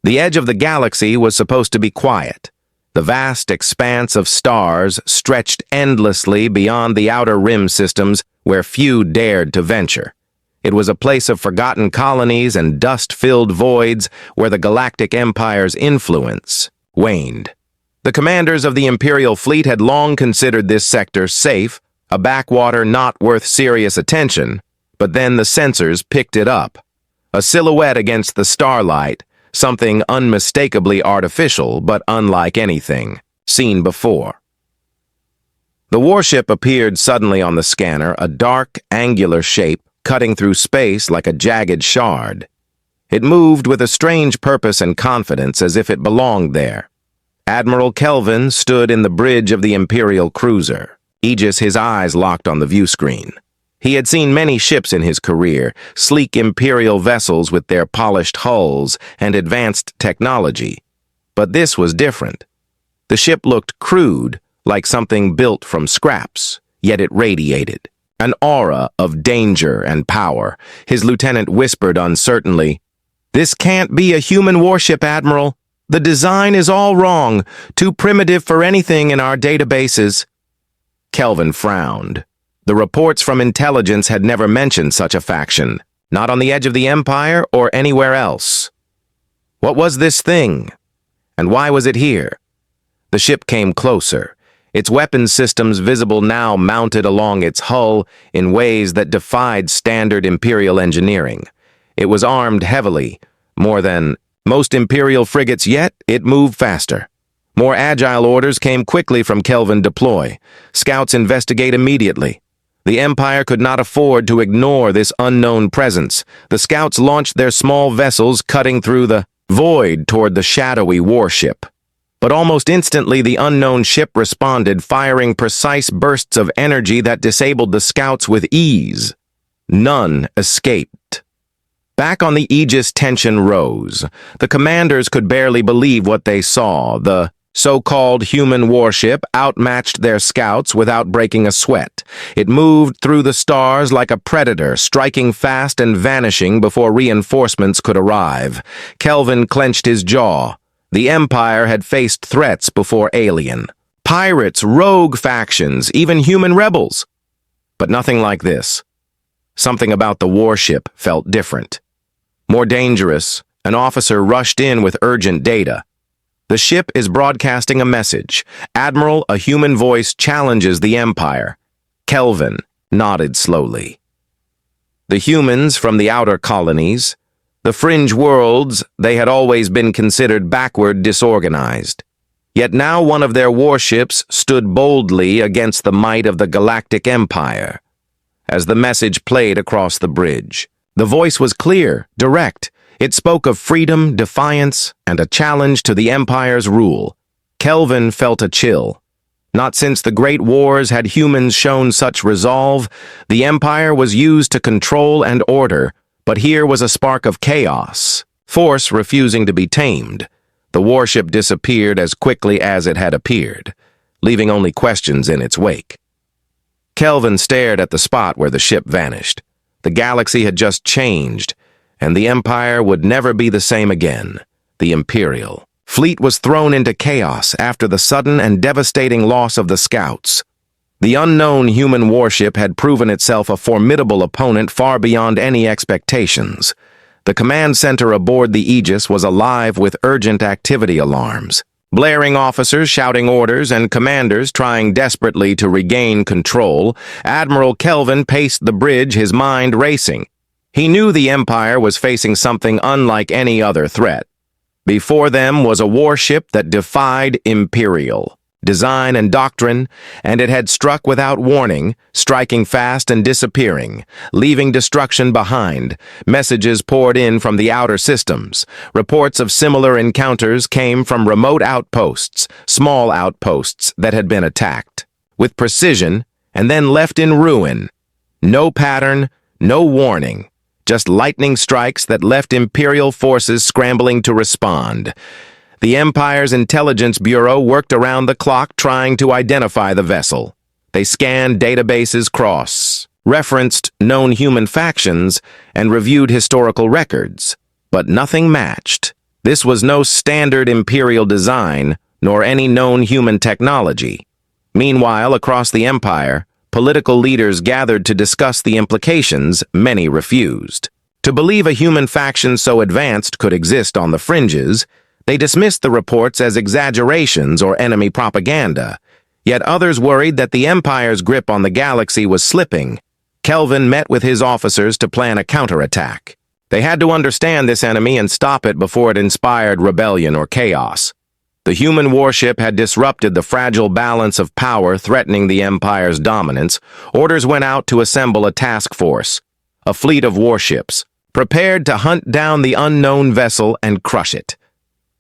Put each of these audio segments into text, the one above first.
The edge of the galaxy was supposed to be quiet. The vast expanse of stars stretched endlessly beyond the outer rim systems where few dared to venture. It was a place of forgotten colonies and dust-filled voids where the Galactic Empire's influence waned. The commanders of the Imperial fleet had long considered this sector safe, a backwater not worth serious attention, but then the sensors picked it up. A silhouette against the starlight, something unmistakably artificial but unlike anything seen before. The warship appeared suddenly on the scanner, a dark, angular shape cutting through space like a jagged shard. It moved with a strange purpose and confidence as if it belonged there. Admiral Kelvin stood in the bridge of the Imperial cruiser, Aegis his eyes locked on the view screen. He had seen many ships in his career, sleek Imperial vessels with their polished hulls and advanced technology. But this was different. The ship looked crude, like something built from scraps, yet it radiated an aura of danger and power. His lieutenant whispered uncertainly, "This can't be a human warship, Admiral. The design is all wrong, too primitive for anything in our databases." Kelvin frowned. The reports from intelligence had never mentioned such a faction, not on the edge of the Empire or anywhere else. What was this thing? And why was it here? The ship came closer, its weapons systems visible now mounted along its hull in ways that defied standard Imperial engineering. It was armed heavily, more than most Imperial frigates, yet it moved faster. More agile orders came quickly from Kelvin. Deploy. Scouts investigate immediately. The Empire could not afford to ignore this unknown presence. The scouts launched their small vessels, cutting through the void toward the shadowy warship. But almost instantly the unknown ship responded, firing precise bursts of energy that disabled the scouts with ease. None escaped. Back on the Aegis, tension rose. The commanders could barely believe what they saw. The so-called human warship outmatched their scouts without breaking a sweat. It moved through the stars like a predator, striking fast and vanishing before reinforcements could arrive. Kelvin clenched his jaw. The Empire had faced threats before alien. Pirates, rogue factions, even human rebels. But nothing like this. Something about the warship felt different. More dangerous, an officer rushed in with urgent data. The ship is broadcasting a message. Admiral, a human voice challenges the Empire. Kelvin nodded slowly. The humans from the outer colonies, the fringe worlds, they had always been considered backward, disorganized. Yet now one of their warships stood boldly against the might of the Galactic Empire. As the message played across the bridge, the voice was clear, direct. It spoke of freedom, defiance, and a challenge to the Empire's rule. Kelvin felt a chill. Not since the Great Wars had humans shown such resolve. The Empire was used to control and order, but here was a spark of chaos, force refusing to be tamed. The warship disappeared as quickly as it had appeared, leaving only questions in its wake. Kelvin stared at the spot where the ship vanished. The galaxy had just changed, and the Empire would never be the same again. The Imperial fleet was thrown into chaos after the sudden and devastating loss of the scouts. The unknown human warship had proven itself a formidable opponent far beyond any expectations. The command center aboard the Aegis was alive with urgent activity alarms. Blaring officers shouting orders and commanders trying desperately to regain control. Admiral Kelvin paced the bridge, his mind racing. He knew the Empire was facing something unlike any other threat. Before them was a warship that defied Imperial design and doctrine, and it had struck without warning, striking fast and disappearing, leaving destruction behind. Messages poured in from the outer systems. Reports of similar encounters came from remote outposts, small outposts that had been attacked with precision and then left in ruin. No pattern, no warning. Just lightning strikes that left Imperial forces scrambling to respond. The Empire's Intelligence Bureau worked around the clock trying to identify the vessel. They scanned databases, referenced known human factions, and reviewed historical records. But nothing matched. This was no standard Imperial design, nor any known human technology. Meanwhile, across the Empire, political leaders gathered to discuss the implications. Many refused. To believe a human faction so advanced could exist on the fringes, they dismissed the reports as exaggerations or enemy propaganda. Yet others worried that the Empire's grip on the galaxy was slipping. Kelvin met with his officers to plan a counterattack. They had to understand this enemy and stop it before it inspired rebellion or chaos. The human warship had disrupted the fragile balance of power threatening the Empire's dominance. Orders went out to assemble a task force, a fleet of warships, prepared to hunt down the unknown vessel and crush it.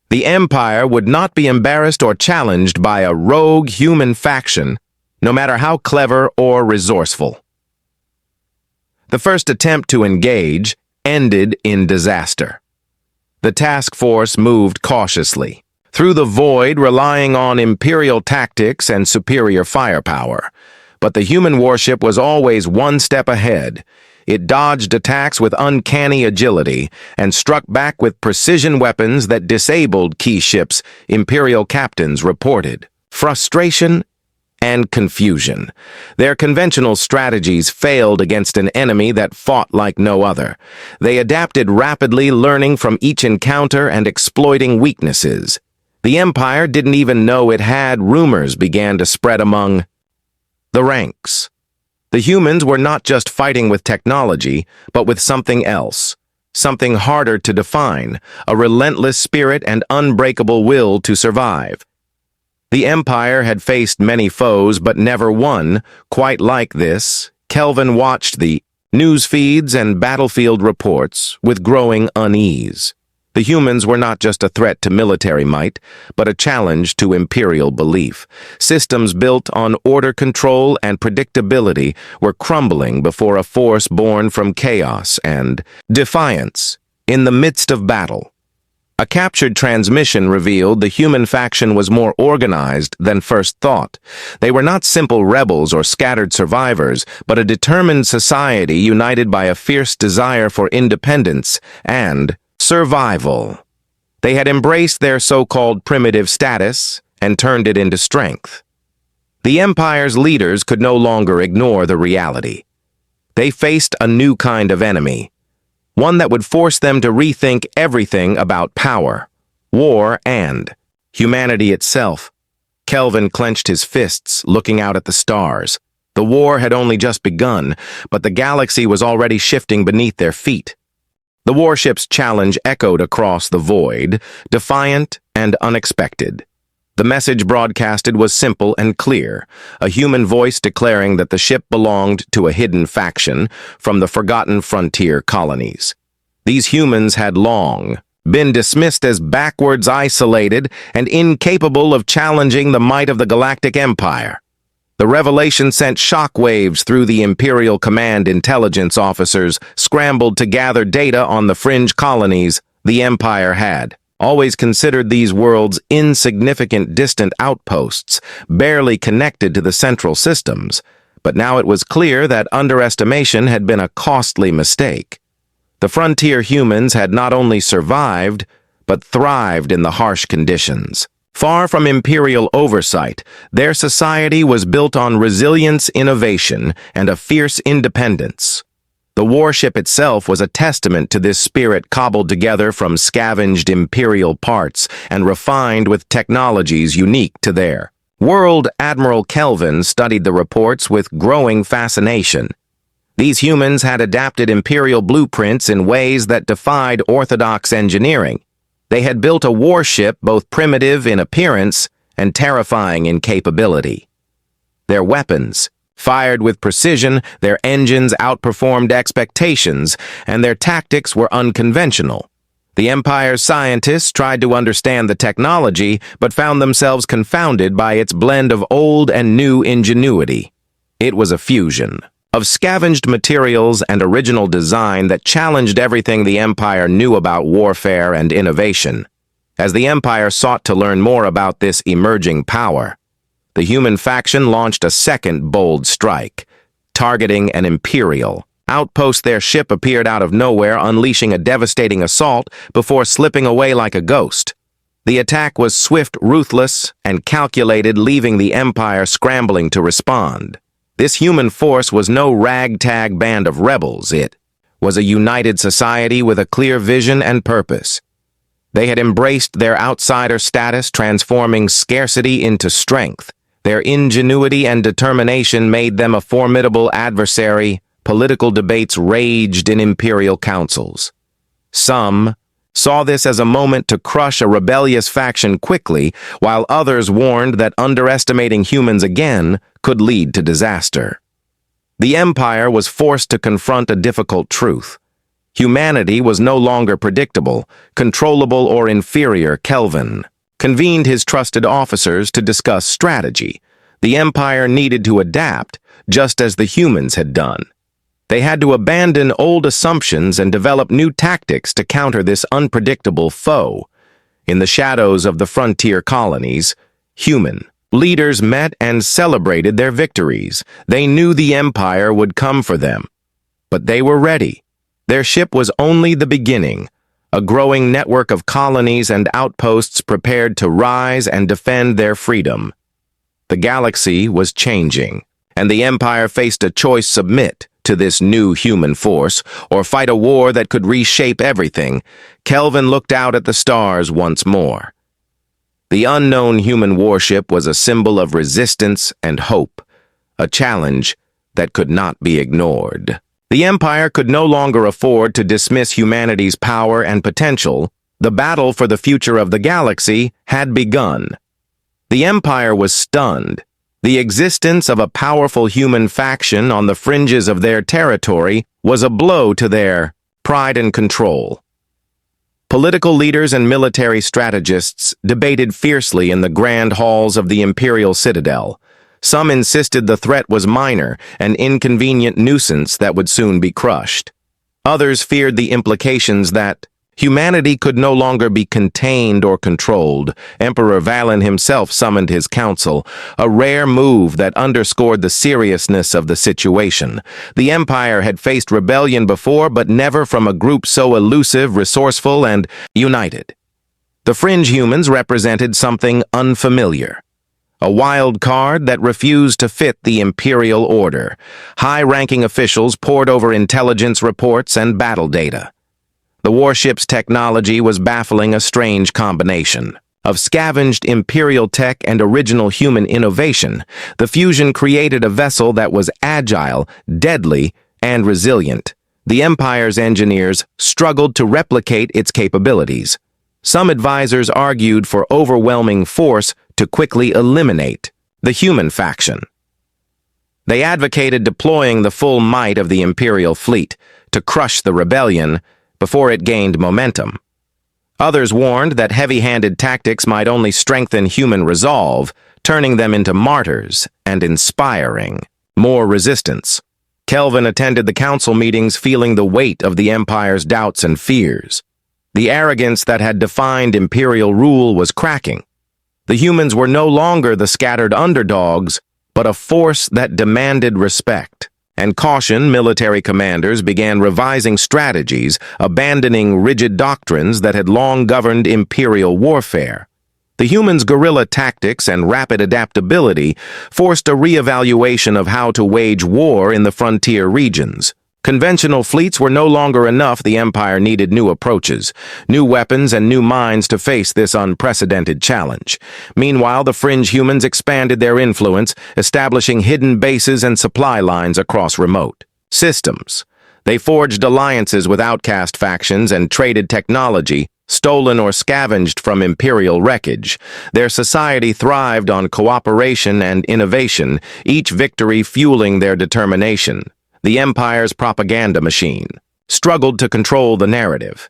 The Empire would not be embarrassed or challenged by a rogue human faction, no matter how clever or resourceful. The first attempt to engage ended in disaster. The task force moved cautiously, through the void, relying on Imperial tactics and superior firepower. But the human warship was always one step ahead. It dodged attacks with uncanny agility and struck back with precision weapons that disabled key ships, Imperial captains reported. Frustration and confusion. Their conventional strategies failed against an enemy that fought like no other. They adapted rapidly, learning from each encounter and exploiting weaknesses. The Empire didn't even know it had. Rumors began to spread among the ranks. The humans were not just fighting with technology, but with something else, something harder to define, a relentless spirit and unbreakable will to survive. The Empire had faced many foes, but never one quite like this. Kelvin watched the news feeds and battlefield reports with growing unease. The humans were not just a threat to military might, but a challenge to Imperial belief. Systems built on order, control, and predictability were crumbling before a force born from chaos and defiance in the midst of battle. A captured transmission revealed the human faction was more organized than first thought. They were not simple rebels or scattered survivors, but a determined society united by a fierce desire for independence and survival. They had embraced their so-called primitive status and turned it into strength. The Empire's leaders could no longer ignore the reality. They faced a new kind of enemy, one that would force them to rethink everything about power, war, and humanity itself. Kelvin clenched his fists, looking out at the stars. The war had only just begun, but the galaxy was already shifting beneath their feet. The warship's challenge echoed across the void, defiant and unexpected. The message broadcasted was simple and clear, a human voice declaring that the ship belonged to a hidden faction from the forgotten frontier colonies. These humans had long been dismissed as backwards, isolated, and incapable of challenging the might of the Galactic Empire. The revelation sent shockwaves through the Imperial Command. Intelligence officers scrambled to gather data on the fringe colonies. The Empire had always considered these worlds insignificant, distant outposts, barely connected to the central systems. But now it was clear that underestimation had been a costly mistake. The frontier humans had not only survived, but thrived in the harsh conditions. Far from Imperial oversight, their society was built on resilience, innovation, and a fierce independence. The warship itself was a testament to this spirit, cobbled together from scavenged Imperial parts and refined with technologies unique to their world. Admiral Kelvin studied the reports with growing fascination. These humans had adapted Imperial blueprints in ways that defied orthodox engineering. They had built a warship both primitive in appearance and terrifying in capability. Their weapons, fired with precision, their engines outperformed expectations, and their tactics were unconventional. The Empire's scientists tried to understand the technology, but found themselves confounded by its blend of old and new ingenuity. It was a fusion of scavenged materials and original design that challenged everything the Empire knew about warfare and innovation. As the Empire sought to learn more about this emerging power, the human faction launched a second bold strike, targeting an Imperial Outpost their ship appeared out of nowhere, unleashing a devastating assault before slipping away like a ghost. The attack was swift, ruthless, and calculated, leaving the Empire scrambling to respond. This human force was no ragtag band of rebels. It was a united society with a clear vision and purpose. They had embraced their outsider status, transforming scarcity into strength. Their ingenuity and determination made them a formidable adversary. Political debates raged in imperial councils. Some saw this as a moment to crush a rebellious faction quickly, while others warned that underestimating humans again could lead to disaster. The Empire was forced to confront a difficult truth. Humanity was no longer predictable, controllable, or inferior. Kelvin convened his trusted officers to discuss strategy. The Empire needed to adapt, just as the humans had done. They had to abandon old assumptions and develop new tactics to counter this unpredictable foe. In the shadows of the frontier colonies, human leaders met and celebrated their victories. They knew the Empire would come for them. But they were ready. Their ship was only the beginning. A growing network of colonies and outposts prepared to rise and defend their freedom. The galaxy was changing, and the Empire faced a choice: submit to this new human force, or fight a war that could reshape everything. Kelvin looked out at the stars once more. The unknown human warship was a symbol of resistance and hope, a challenge that could not be ignored. The Empire could no longer afford to dismiss humanity's power and potential. The battle for the future of the galaxy had begun. The Empire was stunned. The existence of a powerful human faction on the fringes of their territory was a blow to their pride and control. Political leaders and military strategists debated fiercely in the grand halls of the Imperial Citadel. Some insisted the threat was minor, an inconvenient nuisance that would soon be crushed. Others feared the implications that humanity could no longer be contained or controlled. Emperor Valen himself summoned his council, a rare move that underscored the seriousness of the situation. The Empire had faced rebellion before, but never from a group so elusive, resourceful, and united. The fringe humans represented something unfamiliar. A wild card that refused to fit the imperial order. High-ranking officials pored over intelligence reports and battle data. The warship's technology was baffling, a strange combination of scavenged imperial tech and original human innovation. The fusion created a vessel that was agile, deadly, and resilient. The Empire's engineers struggled to replicate its capabilities. Some advisors argued for overwhelming force to quickly eliminate the human faction. They advocated deploying the full might of the Imperial fleet to crush the rebellion before it gained momentum. Others warned that heavy-handed tactics might only strengthen human resolve, turning them into martyrs and inspiring more resistance. Kelvin attended the council meetings feeling the weight of the Empire's doubts and fears. The arrogance that had defined imperial rule was cracking. The humans were no longer the scattered underdogs, but a force that demanded respect. And caution, military commanders began revising strategies, abandoning rigid doctrines that had long governed imperial warfare. The humans' guerrilla tactics and rapid adaptability forced a re-evaluation of how to wage war in the frontier regions. Conventional fleets were no longer enough. The Empire needed new approaches, new weapons, and new minds to face this unprecedented challenge. Meanwhile, the fringe humans expanded their influence, establishing hidden bases and supply lines across remote systems. They forged alliances with outcast factions and traded technology, stolen or scavenged from imperial wreckage. Their society thrived on cooperation and innovation, each victory fueling their determination. The Empire's propaganda machine struggled to control the narrative.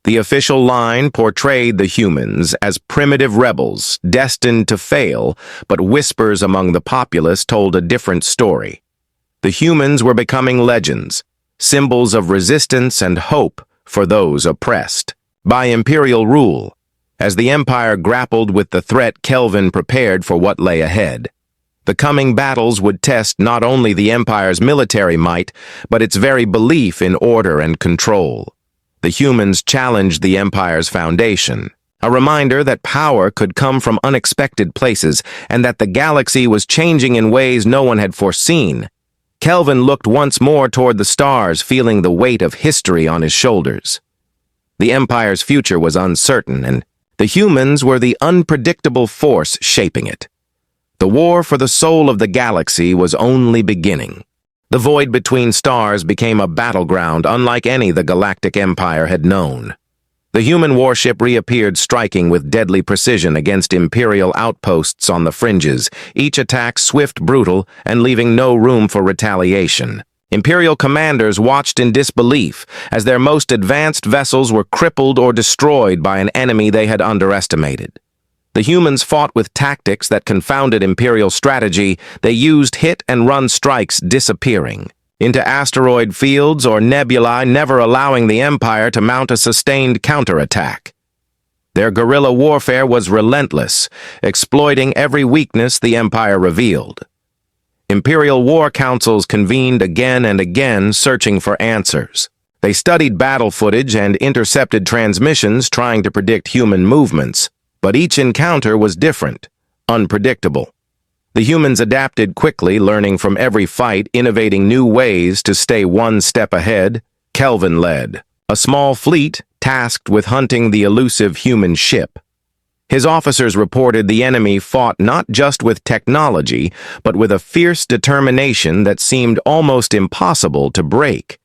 The official line portrayed the humans as primitive rebels destined to fail, but whispers among the populace told a different story. The humans were becoming legends, symbols of resistance and hope for those oppressed by imperial rule. As the Empire grappled with the threat, Kelvin prepared for what lay ahead. The coming battles would test not only the Empire's military might, but its very belief in order and control. The humans challenged the Empire's foundation, a reminder that power could come from unexpected places and that the galaxy was changing in ways no one had foreseen. Kelvin looked once more toward the stars, feeling the weight of history on his shoulders. The Empire's future was uncertain, and the humans were the unpredictable force shaping it. The war for the soul of the galaxy was only beginning. The void between stars became a battleground unlike any the Galactic Empire had known. The human warship reappeared, striking with deadly precision against Imperial outposts on the fringes, each attack swift, brutal, and leaving no room for retaliation. Imperial commanders watched in disbelief as their most advanced vessels were crippled or destroyed by an enemy they had underestimated. The humans fought with tactics that confounded Imperial strategy. They used hit-and-run strikes, disappearing into asteroid fields or nebulae, never allowing the Empire to mount a sustained counterattack. Their guerrilla warfare was relentless, exploiting every weakness the Empire revealed. Imperial war councils convened again and again, searching for answers. They studied battle footage and intercepted transmissions, trying to predict human movements. But each encounter was different, unpredictable. The humans adapted quickly, learning from every fight, innovating new ways to stay one step ahead. Kelvin led a small fleet tasked with hunting the elusive human ship. His officers reported the enemy fought not just with technology, but with a fierce determination that seemed almost impossible to break.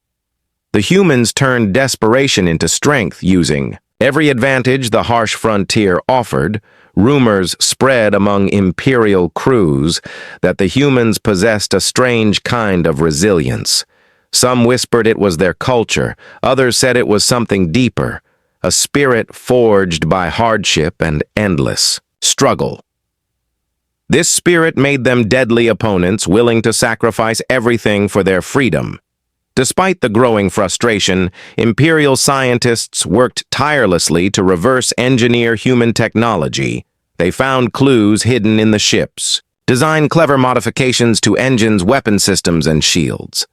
The humans turned desperation into strength, using every advantage the harsh frontier offered. Rumors spread among Imperial crews that the humans possessed a strange kind of resilience. Some whispered it was their culture, others said it was something deeper, a spirit forged by hardship and endless struggle. This spirit made them deadly opponents, willing to sacrifice everything for their freedom. Despite the growing frustration, Imperial scientists worked tirelessly to reverse engineer human technology. They found clues hidden in the ships, designed clever modifications to engines, weapon systems, and shields.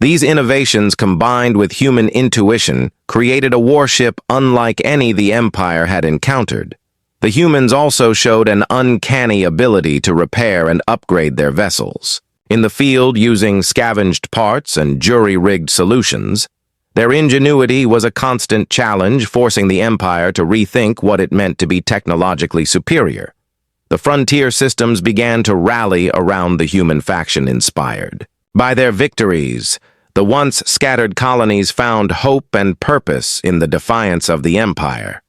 These innovations, combined with human intuition, created a warship unlike any the Empire had encountered. The humans also showed an uncanny ability to repair and upgrade their vessels. In the field, using scavenged parts and jury-rigged solutions, their ingenuity was a constant challenge, forcing the Empire to rethink what it meant to be technologically superior. The frontier systems began to rally around the human faction inspired by their victories. The once scattered colonies found hope and purpose in the defiance of the Empire.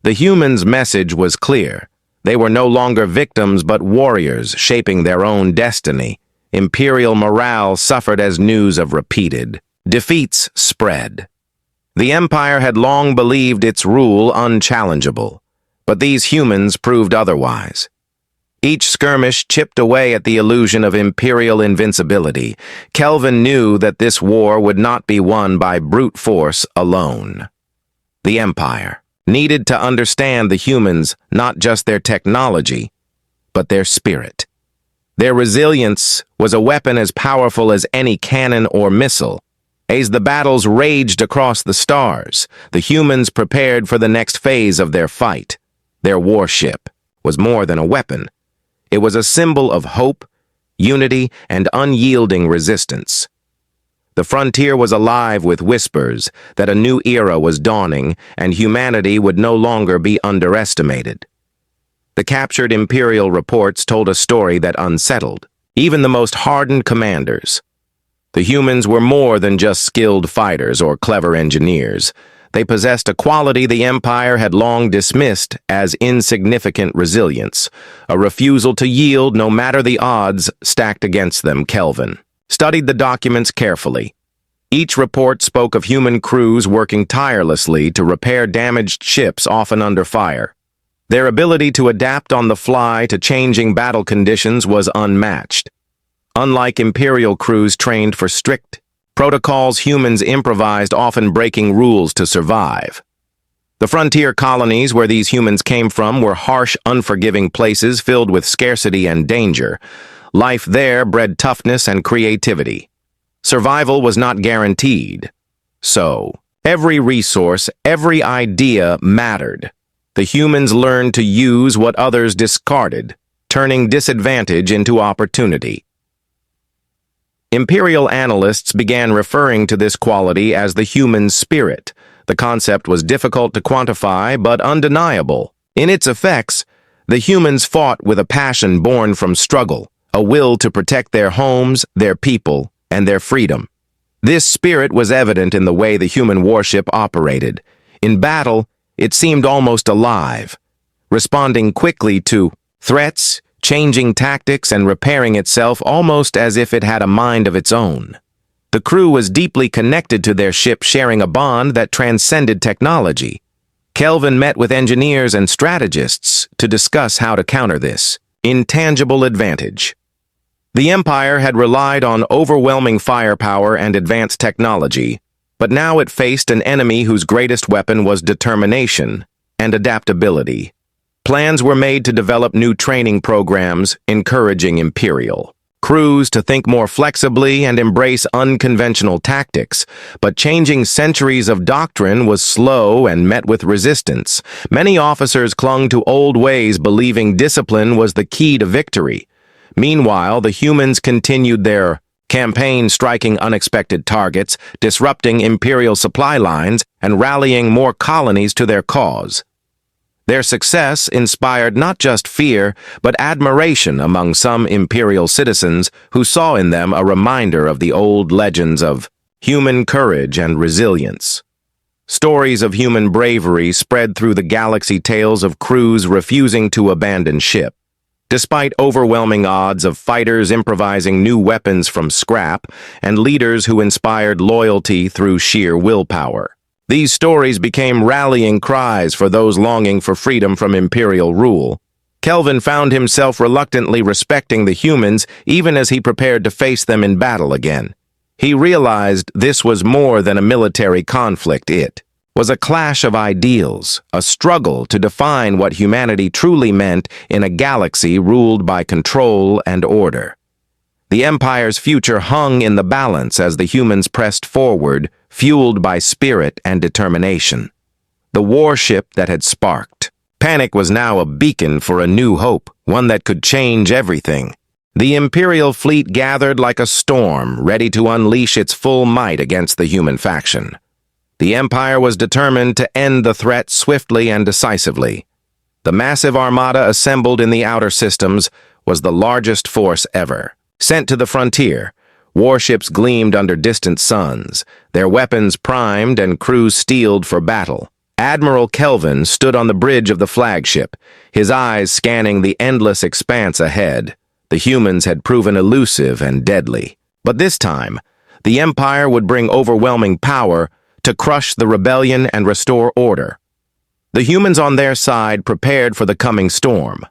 The humans' message was clear. They were no longer victims but warriors, shaping their own destiny. Imperial morale suffered as news of repeated defeats spread. The Empire had long believed its rule unchallengeable, but these humans proved otherwise. Each skirmish chipped away at the illusion of Imperial invincibility. Kelvin knew that this war would not be won by brute force alone. The Empire needed to understand the humans, not just their technology, but their spirit. Their resilience was a weapon as powerful as any cannon or missile. As the battles raged across the stars, the humans prepared for the next phase of their fight. Their warship was more than a weapon. It was a symbol of hope, unity, and unyielding resistance. The frontier was alive with whispers that a new era was dawning and humanity would no longer be underestimated. The captured Imperial reports told a story that unsettled even the most hardened commanders. The humans were more than just skilled fighters or clever engineers. They possessed a quality the Empire had long dismissed as insignificant: resilience, a refusal to yield no matter the odds stacked against them. Kelvin studied the documents carefully. Each report spoke of human crews working tirelessly to repair damaged ships, often under fire. Their ability to adapt on the fly to changing battle conditions was unmatched. Unlike Imperial crews trained for strict protocols, humans improvised, often breaking rules to survive. The frontier colonies where these humans came from were harsh, unforgiving places filled with scarcity and danger. Life there bred toughness and creativity. Survival was not guaranteed. So, every resource, every idea mattered. The humans learned to use what others discarded, turning disadvantage into opportunity. Imperial analysts began referring to this quality as the human spirit. The concept was difficult to quantify, but undeniable. In its effects, the humans fought with a passion born from struggle, a will to protect their homes, their people, and their freedom. This spirit was evident in the way the human warship operated. In battle, it seemed almost alive, responding quickly to threats, changing tactics, and repairing itself almost as if it had a mind of its own. The crew was deeply connected to their ship, sharing a bond that transcended technology. Kelvin met with engineers and strategists to discuss how to counter this intangible advantage. The Empire had relied on overwhelming firepower and advanced technology, but now it faced an enemy whose greatest weapon was determination and adaptability. Plans were made to develop new training programs, encouraging Imperial crews to think more flexibly and embrace unconventional tactics, but changing centuries of doctrine was slow and met with resistance. Many officers clung to old ways, believing discipline was the key to victory. Meanwhile, the humans continued their campaign, striking unexpected targets, disrupting Imperial supply lines, and rallying more colonies to their cause. Their success inspired not just fear, but admiration among some Imperial citizens who saw in them a reminder of the old legends of human courage and resilience. Stories of human bravery spread through the galaxy, tales of crews refusing to abandon ship. Despite overwhelming odds of fighters improvising new weapons from scrap and leaders who inspired loyalty through sheer willpower. These stories became rallying cries for those longing for freedom from Imperial rule. Kelvin found himself reluctantly respecting the humans even as he prepared to face them in battle again. He realized this was more than a military conflict. It was a clash of ideals, a struggle to define what humanity truly meant in a galaxy ruled by control and order. The Empire's future hung in the balance as the humans pressed forward, fueled by spirit and determination. The warship that had sparked panic was now a beacon for a new hope, one that could change everything. The Imperial fleet gathered like a storm, ready to unleash its full might against the human faction. The Empire was determined to end the threat swiftly and decisively. The massive armada assembled in the outer systems was the largest force ever. Sent to the frontier, warships gleamed under distant suns, their weapons primed and crews steeled for battle. Admiral Kelvin stood on the bridge of the flagship, his eyes scanning the endless expanse ahead. The humans had proven elusive and deadly. But this time, the Empire would bring overwhelming power to crush the rebellion and restore order. The humans on their side prepared for the coming storm.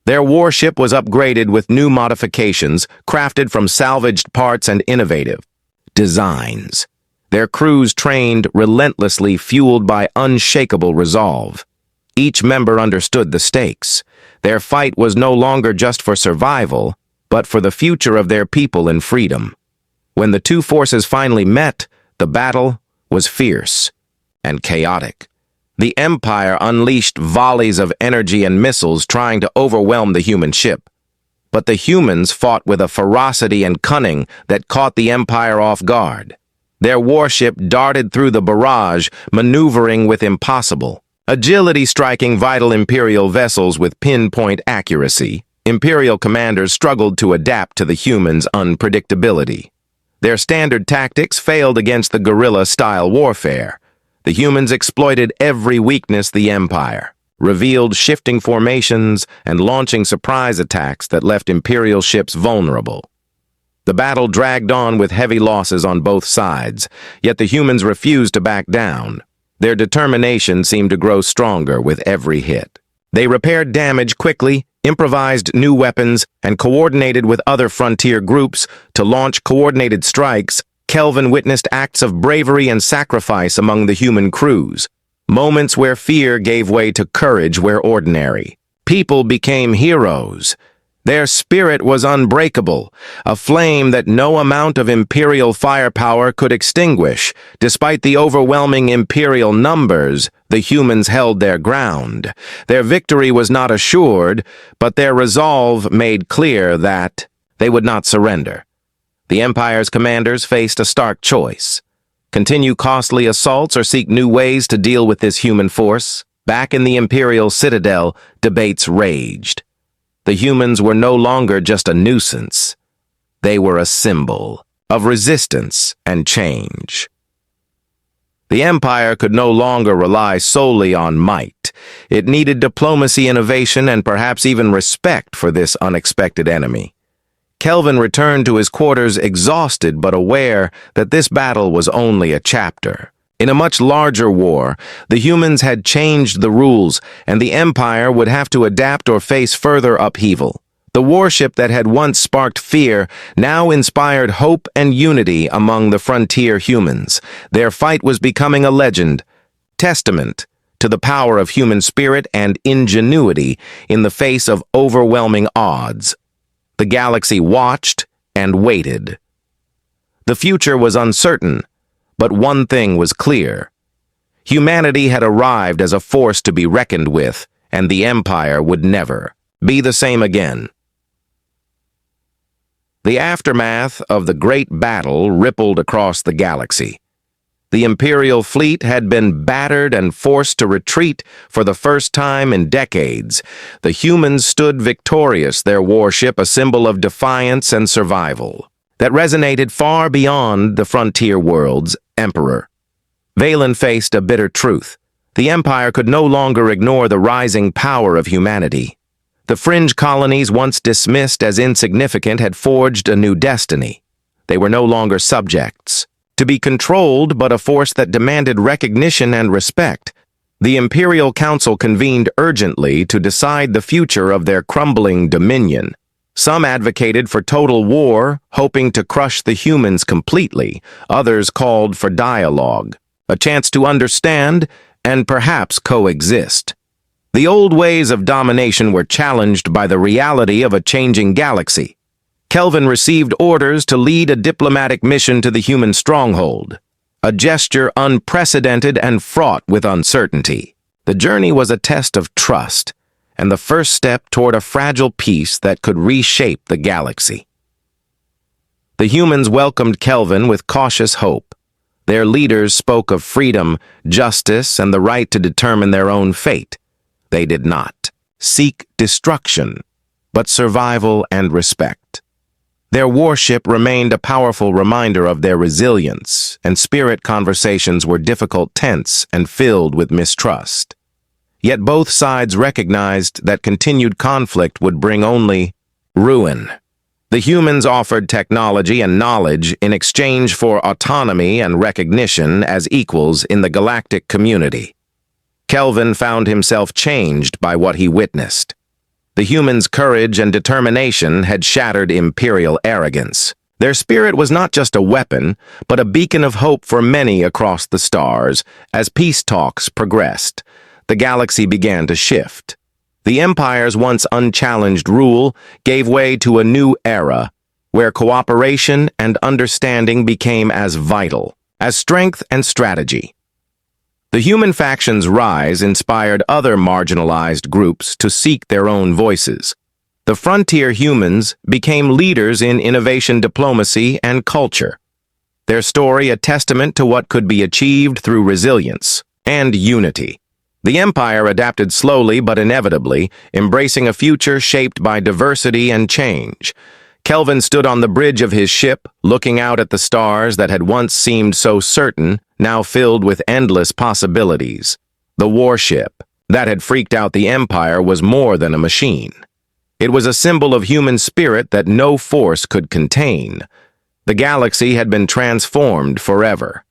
Their warship was upgraded with new modifications, crafted from salvaged parts and innovative designs. Their crews trained relentlessly, fueled by unshakable resolve. Each member understood the stakes. Their fight was no longer just for survival, but for the future of their people and freedom. When the two forces finally met, the battle was fierce and chaotic. The Empire unleashed volleys of energy and missiles trying to overwhelm the human ship. But the humans fought with a ferocity and cunning that caught the Empire off guard. Their warship darted through the barrage, maneuvering with impossible agility, striking vital Imperial vessels with pinpoint accuracy. Imperial commanders struggled to adapt to the humans' unpredictability. Their standard tactics failed against the guerrilla-style warfare. The humans exploited every weakness the Empire, revealed shifting formations, and launching surprise attacks that left Imperial ships vulnerable. The battle dragged on with heavy losses on both sides, yet the humans refused to back down. Their determination seemed to grow stronger with every hit. They repaired damage quickly, improvised new weapons, and coordinated with other frontier groups to launch coordinated strikes. Kelvin witnessed acts of bravery and sacrifice among the human crews, moments where fear gave way to courage where ordinary people became heroes. Their spirit was unbreakable, a flame that no amount of Imperial firepower could extinguish. Despite the overwhelming Imperial numbers, the humans held their ground. Their victory was not assured, but their resolve made clear that they would not surrender. The Empire's commanders faced a stark choice: continue costly assaults or seek new ways to deal with this human force. Back in the Imperial Citadel, debates raged. The humans were no longer just a nuisance. They were a symbol of resistance and change. The Empire could no longer rely solely on might. It needed diplomacy, innovation, and perhaps even respect for this unexpected enemy. Kelvin returned to his quarters exhausted but aware that this battle was only a chapter. In a much larger war, the humans had changed the rules, and the Empire would have to adapt or face further upheaval. The warship that had once sparked fear now inspired hope and unity among the frontier humans. Their fight was becoming a legend, testament to the power of human spirit and ingenuity in the face of overwhelming odds. The galaxy watched and waited. The future was uncertain, but one thing was clear. Humanity had arrived as a force to be reckoned with, and the Empire would never be the same again. The aftermath of the Great Battle rippled across the galaxy. The Imperial fleet had been battered and forced to retreat for the first time in decades. The humans stood victorious, their warship a symbol of defiance and survival that resonated far beyond the frontier world's emperor. Valen faced a bitter truth. The Empire could no longer ignore the rising power of humanity. The fringe colonies, once dismissed as insignificant, had forged a new destiny. They were no longer subjects to be controlled, but a force that demanded recognition and respect. The Imperial Council convened urgently to decide the future of their crumbling dominion. Some advocated for total war, hoping to crush the humans completely. Others called for dialogue, a chance to understand and perhaps coexist. The old ways of domination were challenged by the reality of a changing galaxy. Kelvin received orders to lead a diplomatic mission to the human stronghold, a gesture unprecedented and fraught with uncertainty. The journey was a test of trust, and the first step toward a fragile peace that could reshape the galaxy. The humans welcomed Kelvin with cautious hope. Their leaders spoke of freedom, justice, and the right to determine their own fate. They did not seek destruction, but survival and respect. Their warship remained a powerful reminder of their resilience, and spirit conversations were difficult, tense, and filled with mistrust. Yet both sides recognized that continued conflict would bring only ruin. The humans offered technology and knowledge in exchange for autonomy and recognition as equals in the galactic community. Kelvin found himself changed by what he witnessed. The humans' courage and determination had shattered Imperial arrogance. Their spirit was not just a weapon, but a beacon of hope for many across the stars. As peace talks progressed, the galaxy began to shift. The Empire's once unchallenged rule gave way to a new era, where cooperation and understanding became as vital as strength and strategy. The human faction's rise inspired other marginalized groups to seek their own voices. The frontier humans became leaders in innovation, diplomacy, and culture. Their story a testament to what could be achieved through resilience and unity. The Empire adapted slowly but inevitably, embracing a future shaped by diversity and change. Kelvin stood on the bridge of his ship, looking out at the stars that had once seemed so certain, now filled with endless possibilities. The warship that had freaked out the Empire was more than a machine. It was a symbol of human spirit that no force could contain. The galaxy had been transformed forever.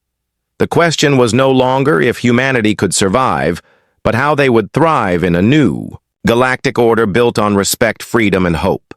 The question was no longer if humanity could survive, but how they would thrive in a new galactic order built on respect, freedom, and hope.